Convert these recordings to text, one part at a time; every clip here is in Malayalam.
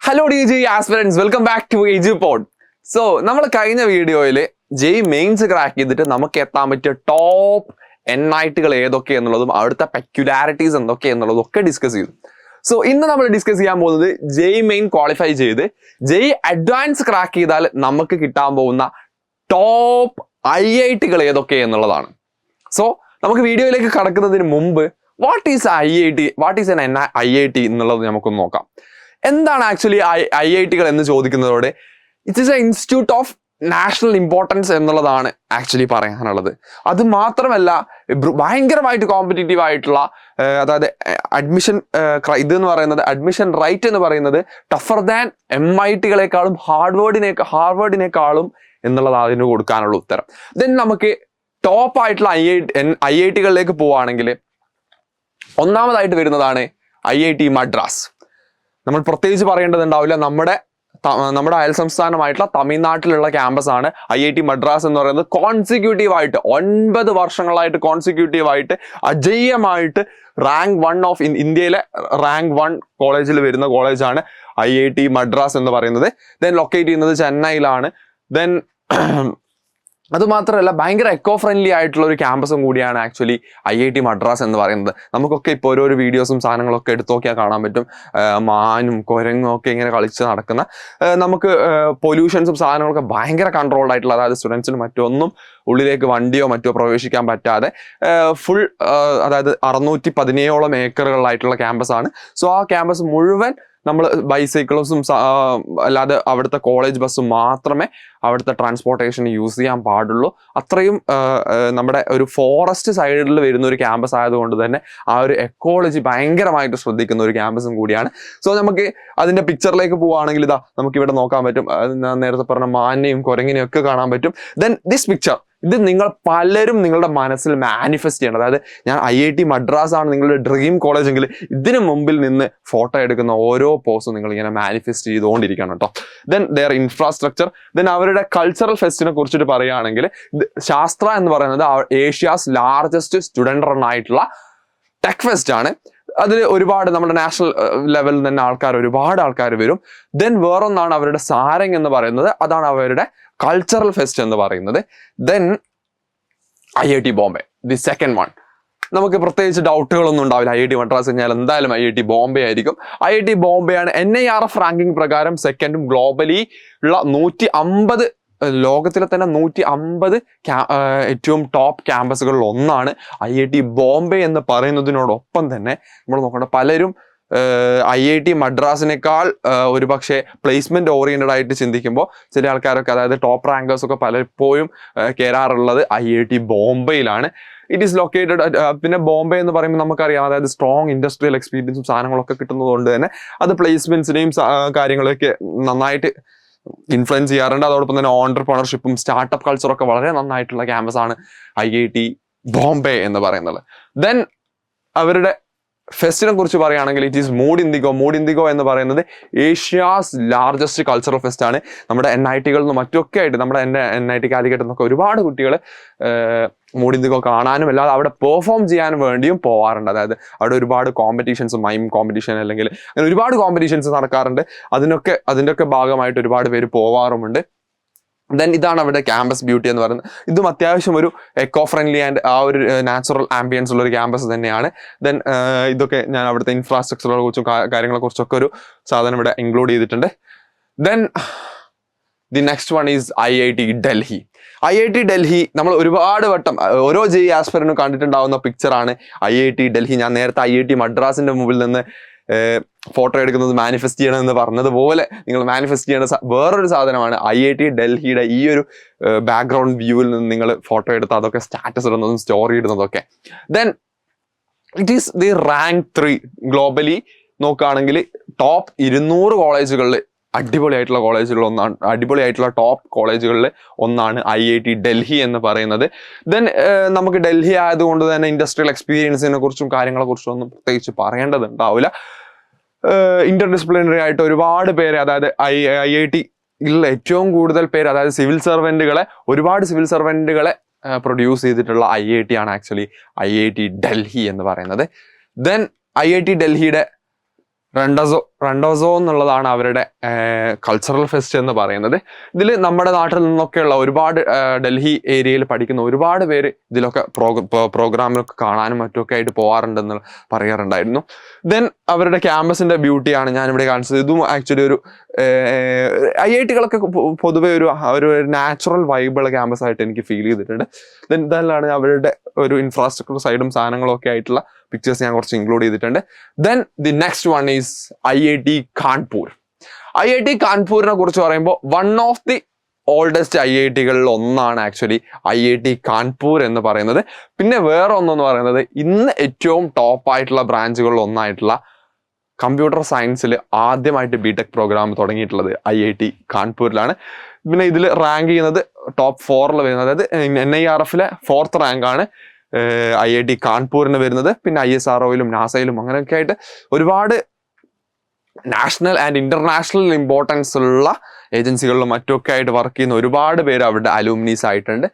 Hello DG aspirants, welcome back to EduPod. So, നമ്മൾ കഴിഞ്ഞ വീഡിയോയിൽ ജെയ് മെയിൻസ് ക്രാക്ക് ചെയ്തിട്ട് നമുക്ക് എത്താൻ പറ്റിയ ടോപ്പ് NITകൾ ഏതൊക്കെ എന്നുള്ളതും അവിടുത്തെ പെക്യുലാരിറ്റീസ് എന്തൊക്കെ എന്നുള്ളതും ഒക്കെ ഡിസ്കസ് ചെയ്തു. സോ ഇന്ന് നമ്മൾ ഡിസ്കസ് ചെയ്യാൻ പോകുന്നത് ജെയ് മെയിൻ ക്വാളിഫൈ ചെയ്ത് ജെയ് അഡ്വാൻസ് ക്രാക്ക് ചെയ്താൽ നമുക്ക് കിട്ടാൻ പോകുന്ന ടോപ്പ് IITകൾ ഏതൊക്കെ എന്നുള്ളതാണ്. സോ നമുക്ക് വീഡിയോയിലേക്ക് കടക്കുന്നതിന് മുമ്പ് വാട്ട് ഈസ് എൻ IIT എന്നുള്ളത് നമുക്കൊന്ന് നോക്കാം. എന്താണ് ആക്ച്വലി IITകൾ എന്ന് ചോദിക്കുന്നതോടെ it is a institute of national importance എന്നുള്ളതാണ് ആക്ച്വലി പറയാനുള്ളത്. അത് മാത്രമല്ല ഭയങ്കരമായിട്ട് കോമ്പറ്റീറ്റീവ് ആയിട്ടുള്ള അതായത് അഡ്മിഷൻ ഇതെന്ന് പറയുന്നത് അഡ്മിഷൻ റൈറ്റ് എന്ന് പറയുന്നത് ടഫർ ദാൻ MITകളെക്കാളും ഹാർവേഡിനേക്കാളും എന്നുള്ളതാണ് അതിന് കൊടുക്കാനുള്ള ഉത്തരം. ദെൻ നമുക്ക് ടോപ്പ് ആയിട്ടുള്ള IITകളിലേക്ക് പോവുകയാണെങ്കിൽ ഒന്നാമതായിട്ട് വരുന്നതാണ് IIT മദ്രാസ്. നമ്മൾ പ്രത്യേകിച്ച് പറയേണ്ടതുണ്ടാവില്ല, നമ്മുടെ അയൽ സംസ്ഥാനമായിട്ടുള്ള തമിഴ്നാട്ടിലുള്ള ക്യാമ്പസ് ആണ് IIT മദ്രാസ് എന്ന് പറയുന്നത്. കോൺസിക്യൂട്ടീവ് ആയിട്ട് 9 വർഷങ്ങളായിട്ട് കോൺസിക്യൂട്ടീവ് ആയിട്ട് അജയ്യമായിട്ട് റാങ്ക് 1 ഓഫ് ഇന്ത്യയിലെ റാങ്ക് 1 കോളേജിൽ വരുന്ന കോളേജാണ് IIT മദ്രാസ് എന്ന് പറയുന്നത്. ദെൻ ലൊക്കേറ്റ് ചെയ്യുന്നത് ചെന്നൈയിലാണ്. ദെൻ അതുമാത്രമല്ല ഭയങ്കര എക്കോ ഫ്രണ്ട്ലി ആയിട്ടുള്ള ഒരു ക്യാമ്പസും കൂടിയാണ് ആക്ച്വലി IIT മദ്രാസ് എന്ന് പറയുന്നത്. നമുക്കൊക്കെ ഇപ്പോൾ ഓരോ വീഡിയോസും സാധനങ്ങളൊക്കെ എടുത്തു നോക്കിയാൽ കാണാൻ പറ്റും. മാനും കുരങ്ങും ഒക്കെ ഇങ്ങനെ കളിച്ച് നടക്കുന്ന, നമുക്ക് പൊല്യൂഷൻസും സാധനങ്ങളൊക്കെ ഭയങ്കര കൺട്രോൾഡ് ആയിട്ടുള്ള, അതായത് സ്റ്റുഡൻസിന് മറ്റൊന്നും ഉള്ളിലേക്ക് വണ്ടിയോ മറ്റോ പ്രവേശിക്കാൻ പറ്റാതെ ഫുൾ അതായത് 617 ഏക്കറുകളായിട്ടുള്ള ക്യാമ്പസാണ്. സോ ആ ക്യാമ്പസ് മുഴുവൻ നമ്മൾ ബൈസൈക്കിൾസും അല്ലാതെ അവിടുത്തെ കോളേജ് ബസ്സും മാത്രമേ അവിടുത്തെ ട്രാൻസ്പോർട്ടേഷൻ യൂസ് ചെയ്യാൻ പാടുള്ളൂ. അത്രയും നമ്മുടെ ഒരു ഫോറസ്റ്റ് സൈഡിൽ വരുന്ന ഒരു ക്യാമ്പസ് ആയതുകൊണ്ട് തന്നെ ആ ഒരു എക്കോളജി ഭയങ്കരമായിട്ട് ശ്രദ്ധിക്കുന്ന ഒരു ക്യാമ്പസും കൂടിയാണ്. സോ നമുക്ക് അതിന്റെ പിക്ചറിലേക്ക് പോവുകയാണെങ്കിൽ ഇതാ നമുക്കിവിടെ നോക്കാൻ പറ്റും. ഞാൻ നേരത്തെ പറഞ്ഞ മാനിനെയും കുരങ്ങിനെയും ഒക്കെ കാണാൻ പറ്റും. ദെൻ ദിസ് പിക്ചർ, ഇത് നിങ്ങൾ പലരും നിങ്ങളുടെ മനസ്സിൽ മാനിഫെസ്റ്റ് ചെയ്യണം. അതായത് ഞാൻ IIT മദ്രാസ് ആണ് നിങ്ങളുടെ ഡ്രീം കോളേജ് എങ്കിൽ ഇതിനു മുമ്പിൽ നിന്ന് ഫോട്ടോ എടുക്കുന്ന ഓരോ പോസ്റ്റും നിങ്ങൾ ഇങ്ങനെ മാനിഫെസ്റ്റ് ചെയ്തുകൊണ്ടിരിക്കണം കേട്ടോ. Then there infrastructure. ദെൻ അവരുടെ കൾച്ചറൽ ഫെസ്റ്റിനെ കുറിച്ചിട്ട് പറയുകയാണെങ്കിൽ ശാസ്ത്ര എന്ന് പറയുന്നത് ഏഷ്യാസ് ലാർജസ്റ്റ് സ്റ്റുഡൻറ് റൺ ആയിട്ടുള്ള ടെക് ഫെസ്റ്റ് ആണ്. അതിൽ ഒരുപാട് നമ്മുടെ നാഷണൽ ലെവലിൽ തന്നെ ഒരുപാട് ആൾക്കാർ വരും. ദെൻ വേറൊന്നാണ് അവരുടെ സാരംഗ് എന്ന് പറയുന്നത്, അതാണ് അവരുടെ കൾച്ചറൽ ഫെസ്റ്റ് എന്ന് പറയുന്നത്. Then IIT Bombay, the second one. നമുക്ക് പ്രത്യേകിച്ച് ഡൗട്ടുകളൊന്നും ഉണ്ടാവില്ല. IIT മദ്രാസ് കഴിഞ്ഞാൽ എന്തായാലും IIT ബോംബെ ആയിരിക്കും. IIT ബോംബെയാണ് NIRF റാങ്കിങ് പ്രകാരം സെക്കൻഡും, ഗ്ലോബലി ഉള്ള 150 ലോകത്തിലെ തന്നെ 150 ഏറ്റവും ടോപ്പ് ക്യാമ്പസുകളിൽ ഒന്നാണ് IIT ബോംബെ എന്ന് പറയുന്നതിനോടൊപ്പം തന്നെ നമ്മൾ നോക്കേണ്ട പലരും IIT മദ്രാസിനേക്കാൾ ഒരുപക്ഷെ പ്ലേസ്മെന്റ് ഓറിയന്റഡ് ആയിട്ട് ചിന്തിക്കുമ്പോൾ ചില ആൾക്കാരൊക്കെ, അതായത് ടോപ്പ് റാങ്കേഴ്സ് ഒക്കെ പലപ്പോഴും കയറാറുള്ളത് IIT ബോംബെയിലാണ്. It is located. പിന്നെ ബോംബെ എന്ന് പറയുമ്പോൾ നമുക്കറിയാം, അതായത് സ്ട്രോങ് ഇൻഡസ്ട്രിയൽ എക്സ്പീരിയൻസും സാധനങ്ങളൊക്കെ കിട്ടുന്നത് കൊണ്ട് തന്നെ അത് പ്ലേസ്മെന്റ്സിനെയും കാര്യങ്ങളൊക്കെ നന്നായിട്ട് ഇൻഫ്ലുവൻസ് ചെയ്യാറുണ്ട്. അതോടൊപ്പം തന്നെ ഓൺട്രപ്രണർഷിപ്പും സ്റ്റാർട്ടപ്പ് കൾച്ചറൊക്കെ വളരെ നന്നായിട്ടുള്ള ക്യാമ്പസാണ് IIT ബോംബെ എന്ന് പറയുന്നത്. ദെൻ അവരുടെ ഫെസ്റ്റിനെ കുറിച്ച് പറയുകയാണെങ്കിൽ ഇറ്റ് ഈസ് മൂഡ് ഇൻഡിഗോ എന്ന് പറയുന്നത് ഏഷ്യാസ് ലാർജസ്റ്റ് കൾച്ചറൽ ഫെസ്റ്റ് ആണ്. നമ്മുടെ NITകളിൽ നിന്നും മറ്റൊക്കെ ആയിട്ട് നമ്മുടെ NIT കാലിക്കറ്റ് എന്നൊക്കെ ഒരുപാട് കുട്ടികൾ മൂഡ് ഇൻഡിഗോ കാണാനും അല്ലാതെ അവിടെ പെർഫോം ചെയ്യാനും വേണ്ടിയും പോവാറുണ്ട്. അതായത് അവിടെ ഒരുപാട് കോമ്പറ്റീഷൻസ്, മൈം കോമ്പറ്റീഷൻ അല്ലെങ്കിൽ അങ്ങനെ ഒരുപാട് കോമ്പറ്റീഷൻസ് നടക്കാറുണ്ട്. അതിൻ്റെയൊക്കെ ഭാഗമായിട്ട് ഒരുപാട് പേര് പോവാറുമുണ്ട്. ദെൻ ഇതാണ് അവിടെ ക്യാമ്പസ് ബ്യൂട്ടി എന്ന് പറയുന്നത്. ഇതും അത്യാവശ്യം ഒരു എക്കോ ഫ്രണ്ട്ലി ആൻഡ് ആ ഒരു നാച്ചുറൽ ആംബിയൻസ് ഉള്ള ഒരു ക്യാമ്പസ് തന്നെയാണ്. ദെൻ ഇതൊക്കെ ഞാൻ അവിടുത്തെ ഇൻഫ്രാസ്ട്രക്ചറുകളെ കുറിച്ചും കാര്യങ്ങളെ കുറിച്ചൊക്കെ ഒരു സാധനം ഇവിടെ ഇൻക്ലൂഡ് ചെയ്തിട്ടുണ്ട്. Then the next one is IIT Delhi. IIT Delhi നമ്മൾ ഒരുപാട് വട്ടം ഓരോ JEE ആസ്പിറന്റും കണ്ടിട്ടുണ്ടാവുന്ന പിക്ചറാണ് IIT ഡൽഹി. ഞാൻ നേരത്തെ IIT മദ്രാസിന്റെ മുമ്പിൽ നിന്ന് ഫോട്ടോ എടുക്കുന്നത് മാനിഫെസ്റ്റ് ചെയ്യണം എന്ന് പറഞ്ഞതുപോലെ നിങ്ങൾ മാനിഫെസ്റ്റ് ചെയ്യേണ്ട വേറൊരു സാധനമാണ് IIT ഡൽഹിയുടെ ഈ ഒരു ബാക്ക്ഗ്രൗണ്ട് വ്യൂവിൽ നിന്ന് നിങ്ങൾ ഫോട്ടോ എടുത്ത് അതൊക്കെ സ്റ്റാറ്റസ് ഇടുന്നതും സ്റ്റോറി ഇടുന്നതൊക്കെ. Then it is the rank 3 globally നോക്കുകയാണെങ്കിൽ ടോപ്പ് 200 കോളേജുകളിൽ അടിപൊളിയായിട്ടുള്ള ടോപ്പ് കോളേജുകളിൽ ഒന്നാണ് IIT ഡൽഹി എന്ന് പറയുന്നത്. ദെൻ നമുക്ക് ഡൽഹി ആയതുകൊണ്ട് തന്നെ ഇൻഡസ്ട്രിയൽ എക്സ്പീരിയൻസിനെ കുറിച്ചും കാര്യങ്ങളെ കുറിച്ചും ഒന്നും പ്രത്യേകിച്ച് പറയേണ്ടതുണ്ടാവില്ല. ഇന്റർ ഡിസിപ്ലിനറി ആയിട്ട് ഒരുപാട് പേര്, അതായത് IIT ഏറ്റവും കൂടുതൽ പേര്, അതായത് ഒരുപാട് സിവിൽ സർവൻറ്റുകളെ പ്രൊഡ്യൂസ് ചെയ്തിട്ടുള്ള IIT ആണ് ആക്ച്വലി IIT ഡൽഹി എന്ന് പറയുന്നത്. ദെൻ IIT ഡൽഹിയുടെ റണ്ടോസോ എന്നുള്ളതാണ് അവരുടെ കൾച്ചറൽ ഫെസ്റ്റ് എന്ന് പറയുന്നത്. ഇതിൽ നമ്മുടെ നാട്ടിൽ നിന്നൊക്കെയുള്ള ഒരുപാട് ഡൽഹി ഏരിയയിൽ പഠിക്കുന്ന ഒരുപാട് പേര് ഇതിലൊക്കെ പ്രോഗ്രാമിലൊക്കെ കാണാനും മറ്റുമൊക്കെ ആയിട്ട് പോകാറുണ്ടെന്ന് പറയാറുണ്ടായിരുന്നു. ദെൻ അവരുടെ ക്യാമ്പസിന്റെ ബ്യൂട്ടിയാണ് ഞാനിവിടെ കാണിച്ചത്. ഇതും ആക്ച്വലി ഒരു IIT-കളൊക്കെ പൊതുവെ ഒരു നാച്ചുറൽ വൈബുള്ള ക്യാമ്പസ് ആയിട്ട് എനിക്ക് ഫീൽ ചെയ്തിട്ടുണ്ട്. ദെൻ ഇതെല്ലാം അവരുടെ ഒരു ഇൻഫ്രാസ്ട്രക്ചർ സൈഡും സാധനങ്ങളും ഒക്കെ ആയിട്ടുള്ള പിക്ചേഴ്സ് ഞാൻ കുറച്ച് ഇൻക്ലൂഡ് ചെയ്തിട്ടുണ്ട്. Then the next one is IIT Kanpur. IIT കാൺപൂരിനെ കുറിച്ച് പറയുമ്പോൾ വൺ ഓഫ് ദി ഓൾഡസ്റ്റ് IIT-കളിൽ ഒന്നാണ് ആക്ച്വലി IIT കാൺപൂർ എന്ന് പറയുന്നത്. പിന്നെ വേറെ ഒന്നെന്ന് പറയുന്നത് ഇന്ന് ഏറ്റവും ടോപ്പായിട്ടുള്ള ബ്രാഞ്ചുകളിൽ ഒന്നായിട്ടുള്ള കമ്പ്യൂട്ടർ സയൻസിൽ ആദ്യമായിട്ട് BTech പ്രോഗ്രാം തുടങ്ങിയിട്ടുള്ളത് IIT കാൺപൂരിലാണ്. പിന്നെ ഇതിൽ റാങ്ക് ചെയ്യുന്നത് ടോപ്പ് 4 വരുന്നത്, അതായത് NIRF-ലെ 4th റാങ്കാണ് IIT കാൺപൂരിന് വരുന്നത്. പിന്നെ ISRO-യിലും നാസയിലും അങ്ങനെയൊക്കെ ആയിട്ട് ഒരുപാട് നാഷണൽ ആൻഡ് ഇന്റർനാഷണൽ ഇമ്പോർട്ടൻസ് ഉള്ള ഏജൻസികളിലും മറ്റൊക്കെ ആയിട്ട് വർക്ക് ചെയ്യുന്ന ഒരുപാട് പേര് അവരുടെ അലൂമിനീസ് ആയിട്ടുണ്ട്.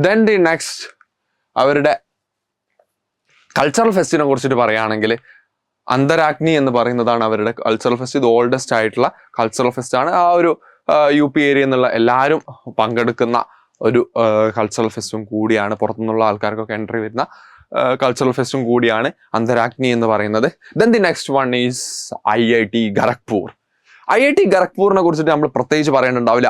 ദെൻ ദി നെക്സ്റ്റ് അവരുടെ കൾച്ചറൽ ഫെസ്റ്റിനെ കുറിച്ചിട്ട് പറയുകയാണെങ്കിൽ അന്തരാഗ്നി എന്ന് പറയുന്നതാണ് അവരുടെ കൾച്ചറൽ ഫെസ്റ്റ്. ഇത് ഓൾഡസ്റ്റ് ആയിട്ടുള്ള കൾച്ചറൽ ഫെസ്റ്റ് ആണ്. ആ ഒരു UP ഏരിയ എന്നുള്ള എല്ലാവരും പങ്കെടുക്കുന്ന ഒരു കൾച്ചറൽ ഫെസ്റ്റും കൂടിയാണ്. പുറത്തുനിന്നുള്ള ആൾക്കാർക്കൊക്കെ എൻട്രി വരുന്ന കൾച്ചറൽ ഫെസ്റ്റും കൂടിയാണ് അന്തരാഗ്നി എന്ന് പറയുന്നത്. Then the next one is IIT Kharagpur. IIT ഖരഗ്പൂരിനെ കുറിച്ചിട്ട് നമ്മൾ പ്രത്യേകിച്ച് പറയേണ്ടതുണ്ടാവില്ല.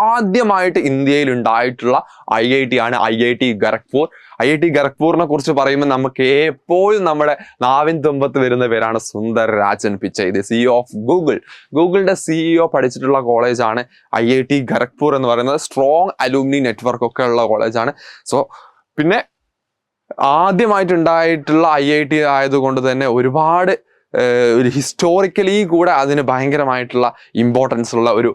ആദ്യമായിട്ട് ഇന്ത്യയിൽ ഉണ്ടായിട്ടുള്ള IIT ആണ് IIT ഖരഗ്പൂർ. IIT ഖരഗ്പൂരിനെ കുറിച്ച് പറയുമ്പോൾ നമുക്ക് എപ്പോഴും നമ്മുടെ നാവിൻ തുമ്പത്ത് വരുന്ന പേരാണ് Sundar Rajan Pichai, the CEO of ഗൂഗിളിന്റെ CEO പഠിച്ചിട്ടുള്ള കോളേജാണ് IIT ഖരഗ്പൂർ എന്ന് പറയുന്നത്. സ്ട്രോങ് അലൂമിനി നെറ്റ്വർക്ക് ഒക്കെ ഉള്ള കോളേജാണ്. സോ പിന്നെ ആദ്യമായിട്ടുണ്ടായിട്ടുള്ള IIT ആയതുകൊണ്ട് തന്നെ ഒരുപാട് ഒരു ഹിസ്റ്റോറിക്കലി കൂടെ അതിന് ഭയങ്കരമായിട്ടുള്ള ഇമ്പോർട്ടൻസ് ഉള്ള ഒരു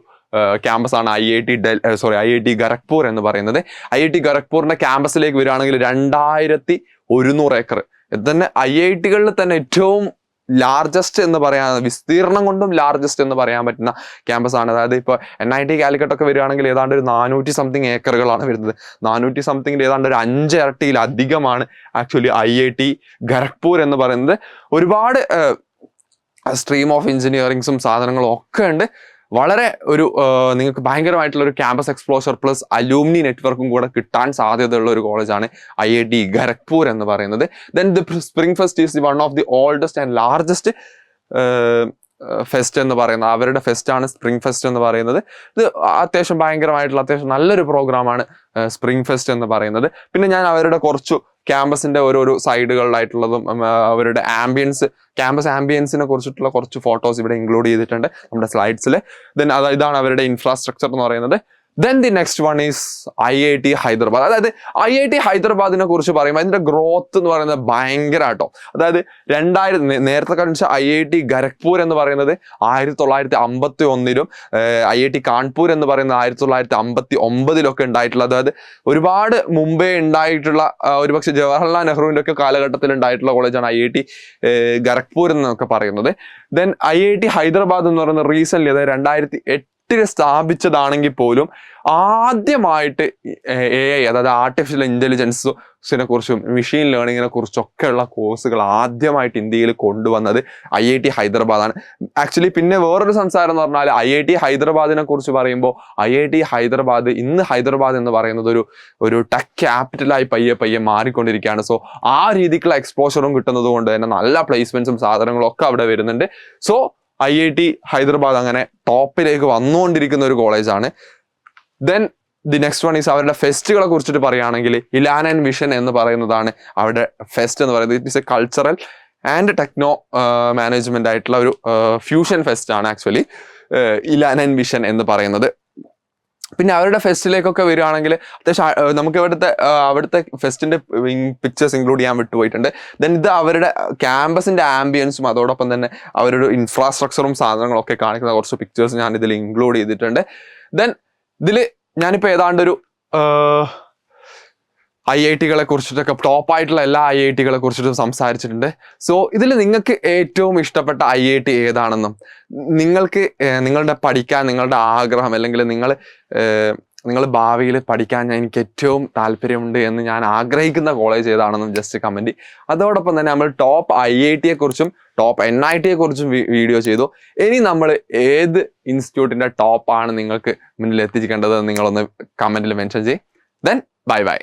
ക്യാമ്പസാണ് IIT ഖരഗ്പൂർ എന്ന് പറയുന്നത്. IIT ഖരഗ്പൂരിന്റെ ക്യാമ്പസിലേക്ക് വരികയാണെങ്കിൽ 2100 ഏക്കർ തന്നെ IIT-കളിൽ തന്നെ ഏറ്റവും ലാർജസ്റ്റ് എന്ന് പറയാൻ, വിസ്തീർണം കൊണ്ടും ലാർജസ്റ്റ് എന്ന് പറയാൻ പറ്റുന്ന ക്യാമ്പസാണ്. അതായത് ഇപ്പോൾ NIT കാലിക്കറ്റ് ഒക്കെ വരികയാണെങ്കിൽ ഏതാണ്ട് ഒരു 400 സംതിങ് ഏക്കറുകളാണ് വരുന്നത്. 400 സംതിങ്ങിൽ ഏതാണ്ട് ഒരു 5 ഇരട്ടിയിലധികമാണ് ആക്ച്വലി IIT ഖരഗ്പൂർ എന്ന് പറയുന്നത്. ഒരുപാട് സ്ട്രീം ഓഫ് എഞ്ചിനീയറിംഗ്സും സാധനങ്ങളും ഒക്കെ ഉണ്ട്. വളരെ ഒരു നിങ്ങൾക്ക് ഭയങ്കരമായിട്ടുള്ള ഒരു ക്യാമ്പസ് എക്സ്പ്ലോഷർ പ്ലസ് അലൂമിനി നെറ്റ്വർക്കും കൂടെ കിട്ടാൻ സാധ്യതയുള്ള ഒരു കോളേജാണ് IIT ഖരഗ്പൂർ എന്ന് പറയുന്നത്. Then the spring fest is one of the oldest and largest fest എന്ന് പറയുന്നത്. അവരുടെ ഫെസ്റ്റാണ് സ്പ്രിംഗ് ഫെസ്റ്റ് എന്ന് പറയുന്നത്. ഇത് അത്യാവശ്യം അത്യാവശ്യം നല്ലൊരു പ്രോഗ്രാമാണ് സ്പ്രിംഗ് ഫെസ്റ്റ് എന്ന് പറയുന്നത്. പിന്നെ ഞാൻ അവരുടെ കുറച്ചു ക്യാമ്പസിന്റെ ഓരോരോ സൈഡുകളിലായിട്ടുള്ളതും അവരുടെ ക്യാമ്പസ് ആംബിയൻസിനെ കുറിച്ചിട്ടുള്ള കുറച്ച് ഫോട്ടോസ് ഇവിടെ ഇൻക്ലൂഡ് ചെയ്തിട്ടുണ്ട് നമ്മുടെ സ്ലൈഡ്സിൽ. ദെൻ ഇതാണ് അവരുടെ ഇൻഫ്രാസ്ട്രക്ചർ എന്ന് പറയുന്നത്. Then the next one is IIT Hyderabad. അതായത് IIT ഹൈദരാബാദിനെ കുറിച്ച് പറയുമ്പോൾ അതിന്റെ ഗ്രോത്ത് എന്ന് പറയുന്നത് ഭയങ്കരമാട്ടോ. അതായത് നേരത്തെ കാണിച്ച IIT ഖരഗ്പൂർ എന്ന് പറയുന്നത് 1951-ലും IIT കാൺപൂർ എന്ന് പറയുന്നത് 1959-ലൊക്കെ ഉണ്ടായിട്ടുള്ള, അതായത് ഒരുപാട് മുമ്പേ ഉണ്ടായിട്ടുള്ള ഒരുപക്ഷെ ജവഹർലാൽ നെഹ്റുവിന്റെ ഒക്കെ കാലഘട്ടത്തിൽ ഉണ്ടായിട്ടുള്ള കോളേജാണ് IIT ഖരഗ്പൂർ എന്നൊക്കെ പറയുന്നത്. ദെൻ IIT ഹൈദരാബാദ് എന്ന് പറയുന്നത് റീസെന്റ്, അതായത് 2008 സ്ഥാപിച്ചതാണെങ്കിൽ പോലും ആദ്യമായിട്ട് AI, അതായത് ആർട്ടിഫിഷ്യൽ ഇന്റലിജൻസിനെ കുറിച്ചും മെഷീൻ ലേണിങ്ങിനെ കുറിച്ചൊക്കെയുള്ള കോഴ്സുകൾ ആദ്യമായിട്ട് ഇന്ത്യയിൽ കൊണ്ടുവന്നത് IIT ഹൈദരാബാദാണ്. ആക്ച്വലി പിന്നെ വേറൊരു സംസാരം എന്ന് പറഞ്ഞാൽ IIT ഹൈദരാബാദിനെ കുറിച്ച് പറയുമ്പോൾ IIT ഹൈദരാബാദ് എന്ന് പറയുന്നത് ഒരു ടെക് ക്യാപിറ്റലായി പയ്യെ മാറിക്കൊണ്ടിരിക്കുകയാണ്. സോ ആ രീതിക്കുള്ള എക്സ്പോഷറും കിട്ടുന്നത് കൊണ്ട് തന്നെ നല്ല പ്ലേസ്മെന്റ്സും സാധനങ്ങളും ഒക്കെ അവിടെ വരുന്നുണ്ട്. സോ IIT ഹൈദരാബാദ് അങ്ങനെ ടോപ്പിലേക്ക് വന്നുകൊണ്ടിരിക്കുന്ന ഒരു കോളേജാണ്. Then the next one is അവരുടെ ഫെസ്റ്റുകളെ കുറിച്ചിട്ട് പറയുകയാണെങ്കിൽ ഇലാൻ ആൻഡ് വിഷൻ എന്ന് പറയുന്നതാണ് അവരുടെ ഫെസ്റ്റ് എന്ന് പറയുന്നത്. It is A cultural and techno management ആയിട്ടുള്ള ഒരു ഫ്യൂഷൻ ഫെസ്റ്റ് ആണ് ആക്ച്വലി ഇലാൻ ആൻഡ് വിഷൻ എന്ന് പറയുന്നത്. പിന്നെ അവരുടെ ഫെസ്റ്റിലേക്കൊക്കെ വരികയാണെങ്കിൽ അത്യാവശ്യം നമുക്ക് അവിടുത്തെ ഫെസ്റ്റിന്റെ പിക്ചേഴ്സ് ഇൻക്ലൂഡ് ചെയ്യാൻ വിട്ടുപോയിട്ടുണ്ട്. ദെൻ ഇത് അവരുടെ ക്യാമ്പസിന്റെ ആംബിയൻസും അതോടൊപ്പം തന്നെ അവരുടെ ഇൻഫ്രാസ്ട്രക്ചറും സാധനങ്ങളൊക്കെ കാണിക്കുന്ന കുറച്ച് പിക്ചേഴ്സ് ഞാൻ ഇതിൽ ഇൻക്ലൂഡ് ചെയ്തിട്ടുണ്ട്. ദെൻ ഇതിൽ ഞാനിപ്പോൾ ഏതാണ്ടൊരു IIT-കളെ കുറിച്ചിട്ടൊക്കെ ടോപ്പായിട്ടുള്ള എല്ലാ IIT-കളെ കുറിച്ചിട്ടും സംസാരിച്ചിട്ടുണ്ട്. സോ ഇതിൽ നിങ്ങൾക്ക് ഏറ്റവും ഇഷ്ടപ്പെട്ട IIT ഏതാണെന്നും നിങ്ങൾക്ക് നിങ്ങളുടെ പഠിക്കാൻ നിങ്ങളുടെ ആഗ്രഹം അല്ലെങ്കിൽ നിങ്ങൾ നിങ്ങൾ ഭാവിയിൽ പഠിക്കാൻ എനിക്ക് ഏറ്റവും താല്പര്യമുണ്ട് എന്ന് ഞാൻ ആഗ്രഹിക്കുന്ന കോളേജ് ഏതാണെന്നും ജസ്റ്റ് കമൻറ്റ്. അതോടൊപ്പം തന്നെ നമ്മൾ ടോപ്പ് IIT കുറിച്ചും ടോപ്പ് NIT കുറിച്ചും വീഡിയോ ചെയ്തു. ഇനി നമ്മൾ ഏത് ഇൻസ്റ്റിറ്റ്യൂട്ടിൻ്റെ ടോപ്പാണ് നിങ്ങൾക്ക് മുന്നിൽ എത്തിക്കേണ്ടത് നിങ്ങളൊന്ന് കമൻറ്റിൽ മെൻഷൻ ചെയ്യും. Then bye bye.